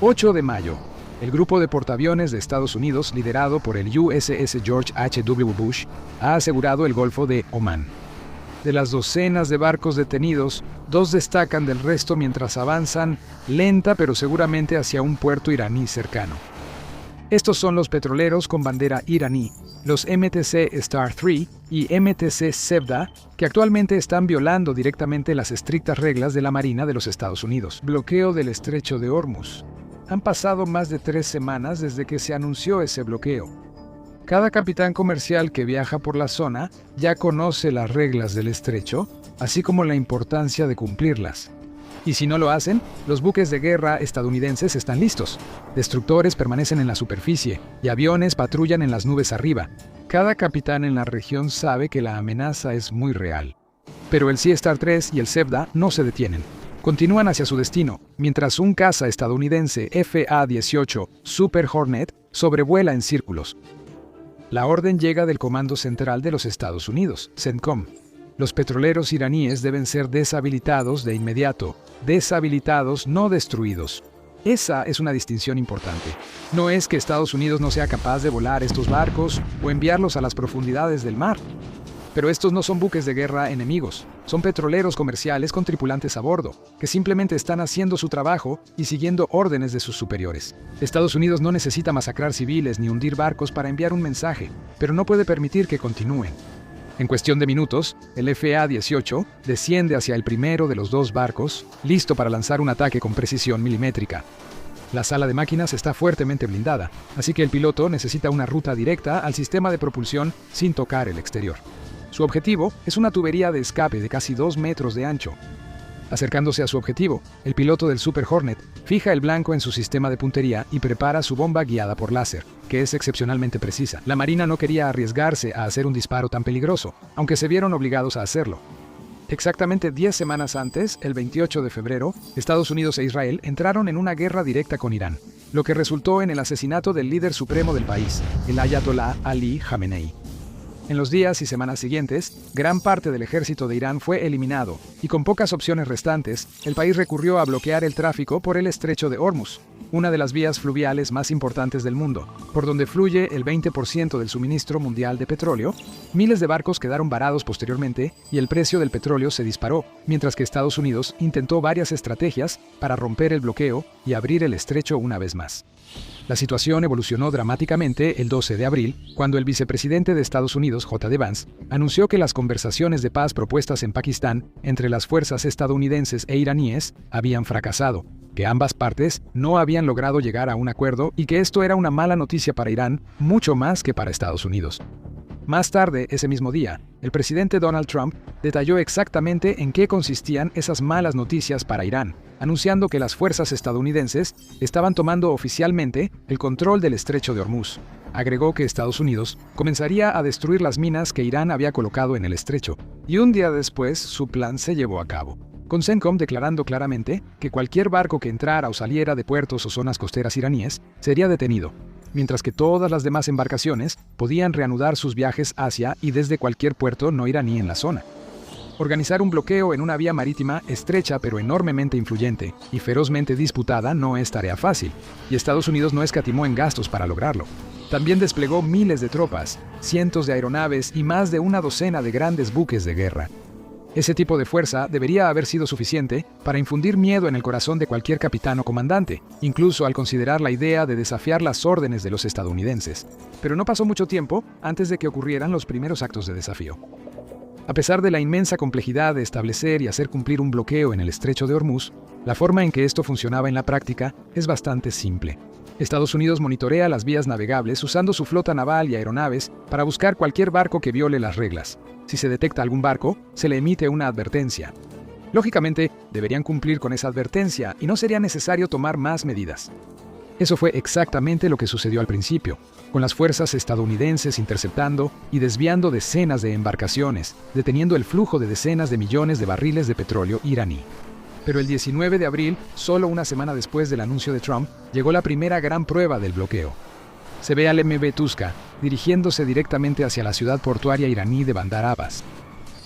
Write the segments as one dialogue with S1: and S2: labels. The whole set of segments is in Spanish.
S1: 8 de mayo. El grupo de portaaviones de Estados Unidos, liderado por el USS George H.W. Bush, ha asegurado el Golfo de Omán. De las docenas de barcos detenidos, 2 destacan del resto mientras avanzan lenta pero seguramente hacia un puerto iraní cercano. Estos son los petroleros con bandera iraní, los MTC Star 3 y MTC Zebda, que actualmente están violando directamente las estrictas reglas de la Marina de los Estados Unidos. Bloqueo del Estrecho de Hormuz. Han pasado más de 3 semanas desde que se anunció ese bloqueo. Cada capitán comercial que viaja por la zona ya conoce las reglas del estrecho, así como la importancia de cumplirlas. Y si no lo hacen, los buques de guerra estadounidenses están listos. Destructores permanecen en la superficie y aviones patrullan en las nubes arriba. Cada capitán en la región sabe que la amenaza es muy real. Pero el Sea Star 3 y el Zebda no se detienen. Continúan hacia su destino, mientras un caza estadounidense FA-18 Super Hornet sobrevuela en círculos. La orden llega del Comando Central de los Estados Unidos, CENTCOM. Los petroleros iraníes deben ser deshabilitados de inmediato. Deshabilitados, no destruidos. Esa es una distinción importante. No es que Estados Unidos no sea capaz de volar estos barcos o enviarlos a las profundidades del mar. Pero estos no son buques de guerra enemigos. Son petroleros comerciales con tripulantes a bordo, que simplemente están haciendo su trabajo y siguiendo órdenes de sus superiores. Estados Unidos no necesita masacrar civiles ni hundir barcos para enviar un mensaje, pero no puede permitir que continúen. En cuestión de minutos, el FA-18 desciende hacia el primero de los 2 barcos, listo para lanzar un ataque con precisión milimétrica. La sala de máquinas está fuertemente blindada, así que el piloto necesita una ruta directa al sistema de propulsión sin tocar el exterior. Su objetivo es una tubería de escape de casi 2 metros de ancho. Acercándose a su objetivo, el piloto del Super Hornet fija el blanco en su sistema de puntería y prepara su bomba guiada por láser, que es excepcionalmente precisa. La Marina no quería arriesgarse a hacer un disparo tan peligroso, aunque se vieron obligados a hacerlo. Exactamente 10 semanas antes, el 28 de febrero, Estados Unidos e Israel entraron en una guerra directa con Irán, lo que resultó en el asesinato del líder supremo del país, el Ayatollah Ali Khamenei. En los días y semanas siguientes, gran parte del ejército de Irán fue eliminado, y con pocas opciones restantes, el país recurrió a bloquear el tráfico por el Estrecho de Hormuz, una de las vías fluviales más importantes del mundo, por donde fluye el 20% del suministro mundial de petróleo. Miles de barcos quedaron varados posteriormente y el precio del petróleo se disparó, mientras que Estados Unidos intentó varias estrategias para romper el bloqueo y abrir el estrecho una vez más. La situación evolucionó dramáticamente el 12 de abril, cuando el vicepresidente de Estados Unidos, J.D. Vance, anunció que las conversaciones de paz propuestas en Pakistán entre las fuerzas estadounidenses e iraníes habían fracasado, que ambas partes no habían logrado llegar a un acuerdo y que esto era una mala noticia para Irán, mucho más que para Estados Unidos. Más tarde, ese mismo día, el presidente Donald Trump detalló exactamente en qué consistían esas malas noticias para Irán, anunciando que las fuerzas estadounidenses estaban tomando oficialmente el control del Estrecho de Hormuz. Agregó que Estados Unidos comenzaría a destruir las minas que Irán había colocado en el estrecho, y un día después su plan se llevó a cabo, con CENTCOM declarando claramente que cualquier barco que entrara o saliera de puertos o zonas costeras iraníes sería detenido, mientras que todas las demás embarcaciones podían reanudar sus viajes hacia y desde cualquier puerto no iraní en la zona. Organizar un bloqueo en una vía marítima estrecha pero enormemente influyente y ferozmente disputada no es tarea fácil, y Estados Unidos no escatimó en gastos para lograrlo. También desplegó miles de tropas, cientos de aeronaves y más de una docena de grandes buques de guerra. Ese tipo de fuerza debería haber sido suficiente para infundir miedo en el corazón de cualquier capitán o comandante, incluso al considerar la idea de desafiar las órdenes de los estadounidenses. Pero no pasó mucho tiempo antes de que ocurrieran los primeros actos de desafío. A pesar de la inmensa complejidad de establecer y hacer cumplir un bloqueo en el Estrecho de Hormuz, la forma en que esto funcionaba en la práctica es bastante simple. Estados Unidos monitorea las vías navegables usando su flota naval y aeronaves para buscar cualquier barco que viole las reglas. Si se detecta algún barco, se le emite una advertencia. Lógicamente, deberían cumplir con esa advertencia y no sería necesario tomar más medidas. Eso fue exactamente lo que sucedió al principio, con las fuerzas estadounidenses interceptando y desviando decenas de embarcaciones, deteniendo el flujo de decenas de millones de barriles de petróleo iraní. Pero el 19 de abril, solo una semana después del anuncio de Trump, llegó la primera gran prueba del bloqueo. Se ve al MV Tuska dirigiéndose directamente hacia la ciudad portuaria iraní de Bandar Abbas.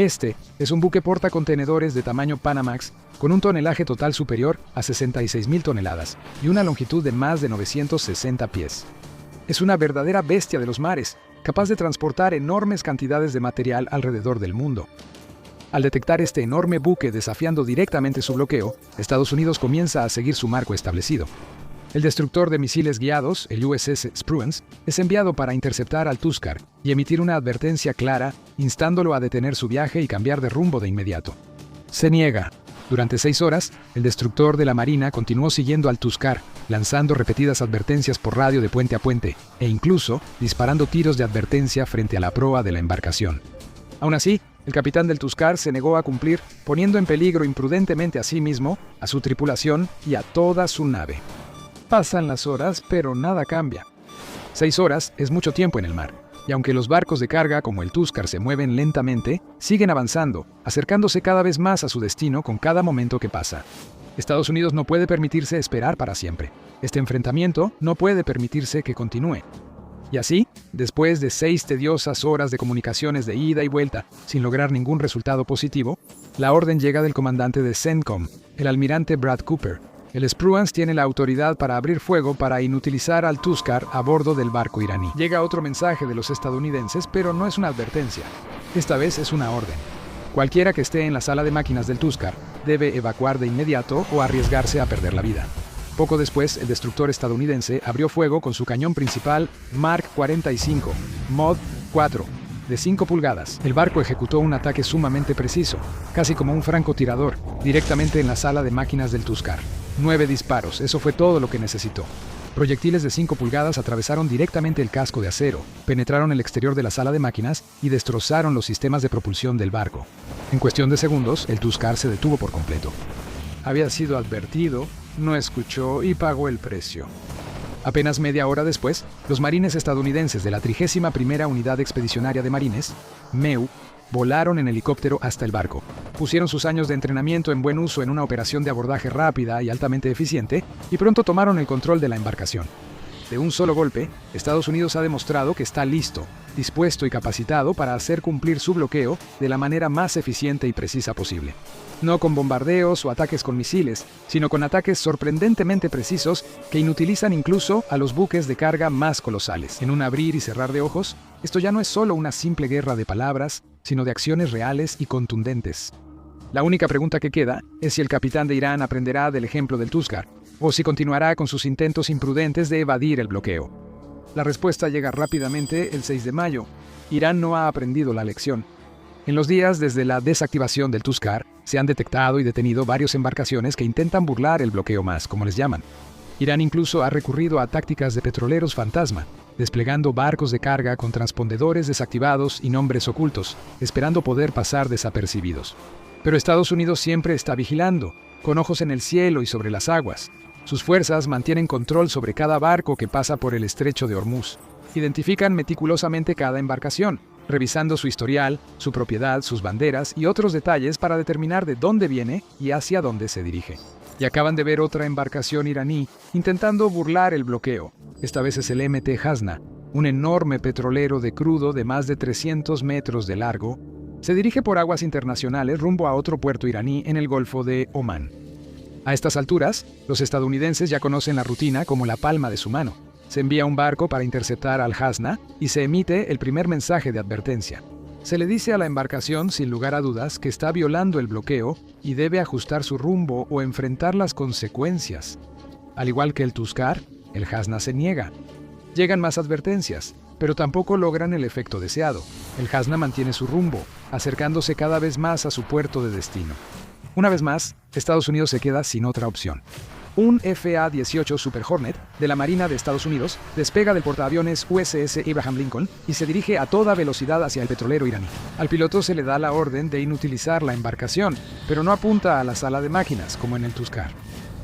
S1: Este es un buque portacontenedores de tamaño Panamax con un tonelaje total superior a 66.000 toneladas y una longitud de más de 960 pies. Es una verdadera bestia de los mares, capaz de transportar enormes cantidades de material alrededor del mundo. Al detectar este enorme buque desafiando directamente su bloqueo, Estados Unidos comienza a seguir su marco establecido. El destructor de misiles guiados, el USS Spruance, es enviado para interceptar al Tuskar y emitir una advertencia clara, instándolo a detener su viaje y cambiar de rumbo de inmediato. Se niega. Durante 6 horas, el destructor de la Marina continuó siguiendo al Tuskar, lanzando repetidas advertencias por radio de puente a puente, e incluso disparando tiros de advertencia frente a la proa de la embarcación. Aún así, el capitán del Tuskar se negó a cumplir, poniendo en peligro imprudentemente a sí mismo, a su tripulación y a toda su nave. Pasan las horas, pero nada cambia. 6 horas es mucho tiempo en el mar, y aunque los barcos de carga como el Tuskar se mueven lentamente, siguen avanzando, acercándose cada vez más a su destino con cada momento que pasa. Estados Unidos no puede permitirse esperar para siempre. Este enfrentamiento no puede permitirse que continúe. Y así, después de 6 tediosas horas de comunicaciones de ida y vuelta, sin lograr ningún resultado positivo, la orden llega del comandante de CENTCOM, el almirante Brad Cooper. El Spruance tiene la autoridad para abrir fuego para inutilizar al Tuskar a bordo del barco iraní. Llega otro mensaje de los estadounidenses, pero no es una advertencia. Esta vez es una orden. Cualquiera que esté en la sala de máquinas del Tuskar debe evacuar de inmediato o arriesgarse a perder la vida. Poco después, el destructor estadounidense abrió fuego con su cañón principal Mark 45, Mod 4, de 5 pulgadas. El barco ejecutó un ataque sumamente preciso, casi como un francotirador, directamente en la sala de máquinas del Tuskar. 9 disparos, eso fue todo lo que necesitó. Proyectiles de 5 pulgadas atravesaron directamente el casco de acero, penetraron el exterior de la sala de máquinas y destrozaron los sistemas de propulsión del barco. En cuestión de segundos, el Tuskar se detuvo por completo. Había sido advertido, no escuchó y pagó el precio. Apenas media hora después, los marines estadounidenses de la 31ª Unidad Expedicionaria de Marines, MEU, volaron en helicóptero hasta el barco. Pusieron sus años de entrenamiento en buen uso en una operación de abordaje rápida y altamente eficiente, y pronto tomaron el control de la embarcación. De un solo golpe, Estados Unidos ha demostrado que está listo, dispuesto y capacitado para hacer cumplir su bloqueo de la manera más eficiente y precisa posible. No con bombardeos o ataques con misiles, sino con ataques sorprendentemente precisos que inutilizan incluso a los buques de carga más colosales. En un abrir y cerrar de ojos, esto ya no es solo una simple guerra de palabras, sino de acciones reales y contundentes. La única pregunta que queda es si el capitán de Irán aprenderá del ejemplo del Tuskar, o si continuará con sus intentos imprudentes de evadir el bloqueo. La respuesta llega rápidamente el 6 de mayo. Irán no ha aprendido la lección. En los días desde la desactivación del Tuskar, se han detectado y detenido varias embarcaciones que intentan burlar el bloqueo más, como les llaman. Irán incluso ha recurrido a tácticas de petroleros fantasma, desplegando barcos de carga con transpondedores desactivados y nombres ocultos, esperando poder pasar desapercibidos. Pero Estados Unidos siempre está vigilando, con ojos en el cielo y sobre las aguas. Sus fuerzas mantienen control sobre cada barco que pasa por el estrecho de Hormuz. Identifican meticulosamente cada embarcación, revisando su historial, su propiedad, sus banderas y otros detalles para determinar de dónde viene y hacia dónde se dirige. Y acaban de ver otra embarcación iraní intentando burlar el bloqueo. Esta vez es el MT Hasna, un enorme petrolero de crudo de más de 300 metros de largo. Se dirige por aguas internacionales rumbo a otro puerto iraní en el Golfo de Omán. A estas alturas, los estadounidenses ya conocen la rutina como la palma de su mano. Se envía un barco para interceptar al Hasna y se emite el primer mensaje de advertencia. Se le dice a la embarcación, sin lugar a dudas, que está violando el bloqueo y debe ajustar su rumbo o enfrentar las consecuencias. Al igual que el Tuskar, el Hasna se niega. Llegan más advertencias, pero tampoco logran el efecto deseado. El Hasna mantiene su rumbo, acercándose cada vez más a su puerto de destino. Una vez más, Estados Unidos se queda sin otra opción. Un FA-18 Super Hornet de la Marina de Estados Unidos despega del portaaviones USS Abraham Lincoln y se dirige a toda velocidad hacia el petrolero iraní. Al piloto se le da la orden de inutilizar la embarcación, pero no apunta a la sala de máquinas como en el Tuskar.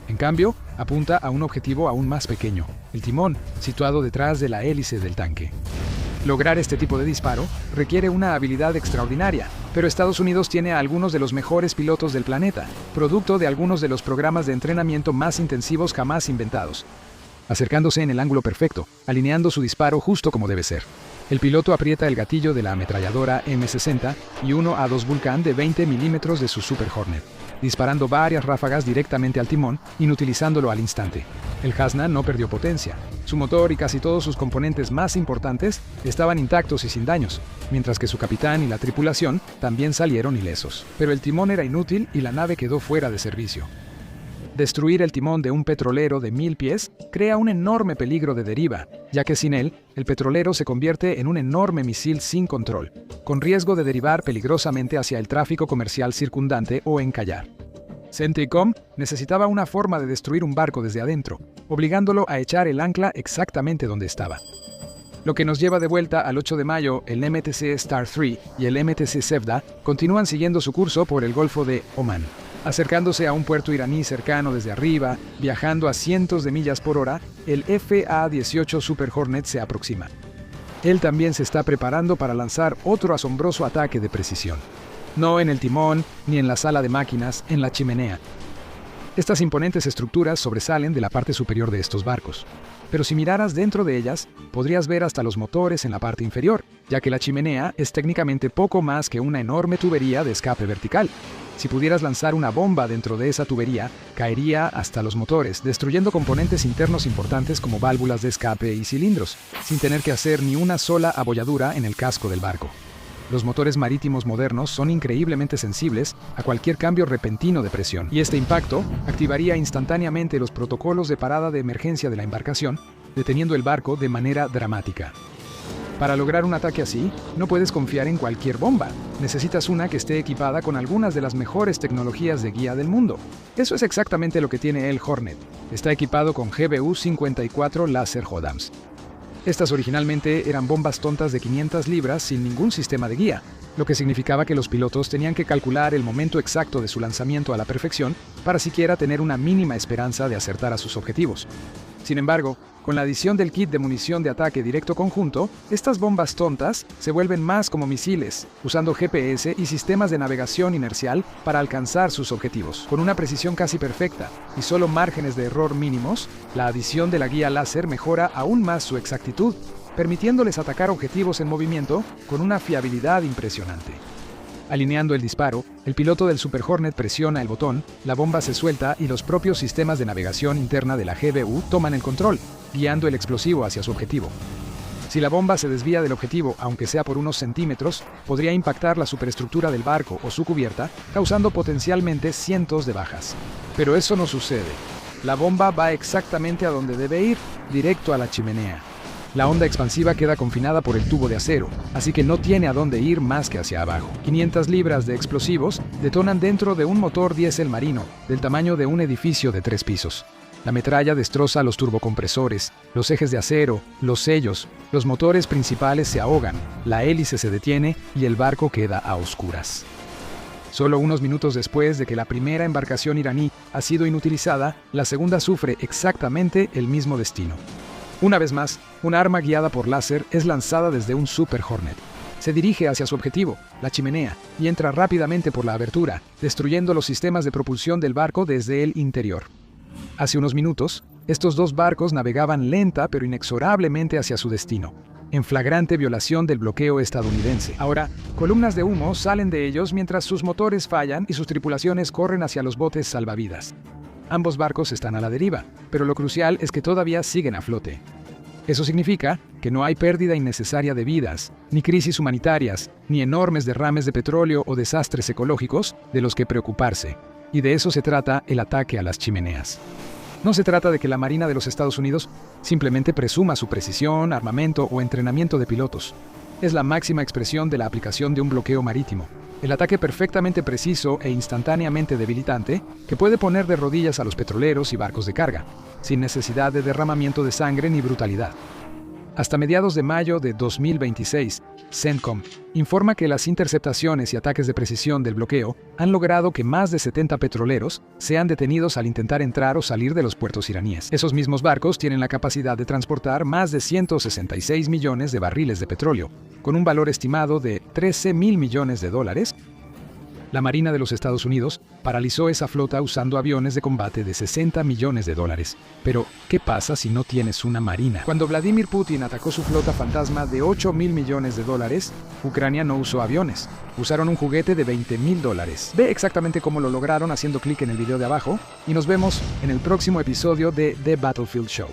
S1: En cambio, apunta a un objetivo aún más pequeño, el timón, situado detrás de la hélice del tanque. Lograr este tipo de disparo requiere una habilidad extraordinaria, pero Estados Unidos tiene a algunos de los mejores pilotos del planeta, producto de algunos de los programas de entrenamiento más intensivos jamás inventados, acercándose en el ángulo perfecto, alineando su disparo justo como debe ser. El piloto aprieta el gatillo de la ametralladora M60 y uno A2 Vulcan de 20 milímetros de su Super Hornet, disparando varias ráfagas directamente al timón, inutilizándolo al instante. El Cessna no perdió potencia. Su motor y casi todos sus componentes más importantes estaban intactos y sin daños, mientras que su capitán y la tripulación también salieron ilesos. Pero el timón era inútil y la nave quedó fuera de servicio. Destruir el timón de un petrolero de 1000 pies crea un enorme peligro de deriva, ya que sin él, el petrolero se convierte en un enorme misil sin control, con riesgo de derivar peligrosamente hacia el tráfico comercial circundante o encallar. CENTCOM necesitaba una forma de destruir un barco desde adentro, obligándolo a echar el ancla exactamente donde estaba. Lo que nos lleva de vuelta al 8 de mayo, el MTC Star 3 y el MTC Zvezda continúan siguiendo su curso por el Golfo de Omán, acercándose a un puerto iraní cercano desde arriba, viajando a cientos de millas por hora. El FA-18 Super Hornet se aproxima. Él también se está preparando para lanzar otro asombroso ataque de precisión. No en el timón, ni en la sala de máquinas, en la chimenea. Estas imponentes estructuras sobresalen de la parte superior de estos barcos. Pero si miraras dentro de ellas, podrías ver hasta los motores en la parte inferior, ya que la chimenea es técnicamente poco más que una enorme tubería de escape vertical. Si pudieras lanzar una bomba dentro de esa tubería, caería hasta los motores, destruyendo componentes internos importantes como válvulas de escape y cilindros, sin tener que hacer ni una sola abolladura en el casco del barco. Los motores marítimos modernos son increíblemente sensibles a cualquier cambio repentino de presión, y este impacto activaría instantáneamente los protocolos de parada de emergencia de la embarcación, deteniendo el barco de manera dramática. Para lograr un ataque así, no puedes confiar en cualquier bomba. Necesitas una que esté equipada con algunas de las mejores tecnologías de guía del mundo. Eso es exactamente lo que tiene el Hornet. Está equipado con GBU-54 Laser JDAMs. Estas originalmente eran bombas tontas de 500 libras sin ningún sistema de guía, lo que significaba que los pilotos tenían que calcular el momento exacto de su lanzamiento a la perfección para siquiera tener una mínima esperanza de acertar a sus objetivos. Sin embargo, con la adición del kit de munición de ataque directo conjunto, estas bombas tontas se vuelven más como misiles, usando GPS y sistemas de navegación inercial para alcanzar sus objetivos. Con una precisión casi perfecta y solo márgenes de error mínimos, la adición de la guía láser mejora aún más su exactitud, permitiéndoles atacar objetivos en movimiento con una fiabilidad impresionante. Alineando el disparo, el piloto del Super Hornet presiona el botón, la bomba se suelta y los propios sistemas de navegación interna de la GBU toman el control, guiando el explosivo hacia su objetivo. Si la bomba se desvía del objetivo, aunque sea por unos centímetros, podría impactar la superestructura del barco o su cubierta, causando potencialmente cientos de bajas. Pero eso no sucede. La bomba va exactamente a donde debe ir, directo a la chimenea. La onda expansiva queda confinada por el tubo de acero, así que no tiene a dónde ir más que hacia abajo. 500 libras de explosivos detonan dentro de un motor diésel marino, del tamaño de un edificio de 3 pisos. La metralla destroza los turbocompresores, los ejes de acero, los sellos, los motores principales se ahogan, la hélice se detiene y el barco queda a oscuras. Solo unos minutos después de que la primera embarcación iraní ha sido inutilizada, la segunda sufre exactamente el mismo destino. Una vez más, una arma guiada por láser es lanzada desde un Super Hornet. Se dirige hacia su objetivo, la chimenea, y entra rápidamente por la abertura, destruyendo los sistemas de propulsión del barco desde el interior. Hace unos minutos, estos dos barcos navegaban lenta pero inexorablemente hacia su destino, en flagrante violación del bloqueo estadounidense. Ahora, columnas de humo salen de ellos mientras sus motores fallan y sus tripulaciones corren hacia los botes salvavidas. Ambos barcos están a la deriva, pero lo crucial es que todavía siguen a flote. Eso significa que no hay pérdida innecesaria de vidas, ni crisis humanitarias, ni enormes derrames de petróleo o desastres ecológicos de los que preocuparse. Y de eso se trata el ataque a las chimeneas. No se trata de que la Marina de los Estados Unidos simplemente presuma su precisión, armamento o entrenamiento de pilotos. Es la máxima expresión de la aplicación de un bloqueo marítimo. El ataque perfectamente preciso e instantáneamente debilitante que puede poner de rodillas a los petroleros y barcos de carga, sin necesidad de derramamiento de sangre ni brutalidad. Hasta mediados de mayo de 2026, CENTCOM informa que las interceptaciones y ataques de precisión del bloqueo han logrado que más de 70 petroleros sean detenidos al intentar entrar o salir de los puertos iraníes. Esos mismos barcos tienen la capacidad de transportar más de 166 millones de barriles de petróleo, con un valor estimado de $13.000 millones, La Marina de los Estados Unidos paralizó esa flota usando aviones de combate de $60 millones. Pero, ¿qué pasa si no tienes una marina? Cuando Vladimir Putin atacó su flota fantasma de $8 mil millones, Ucrania no usó aviones. Usaron un juguete de $20 mil. Ve exactamente cómo lo lograron haciendo clic en el video de abajo y nos vemos en el próximo episodio de The Battlefield Show.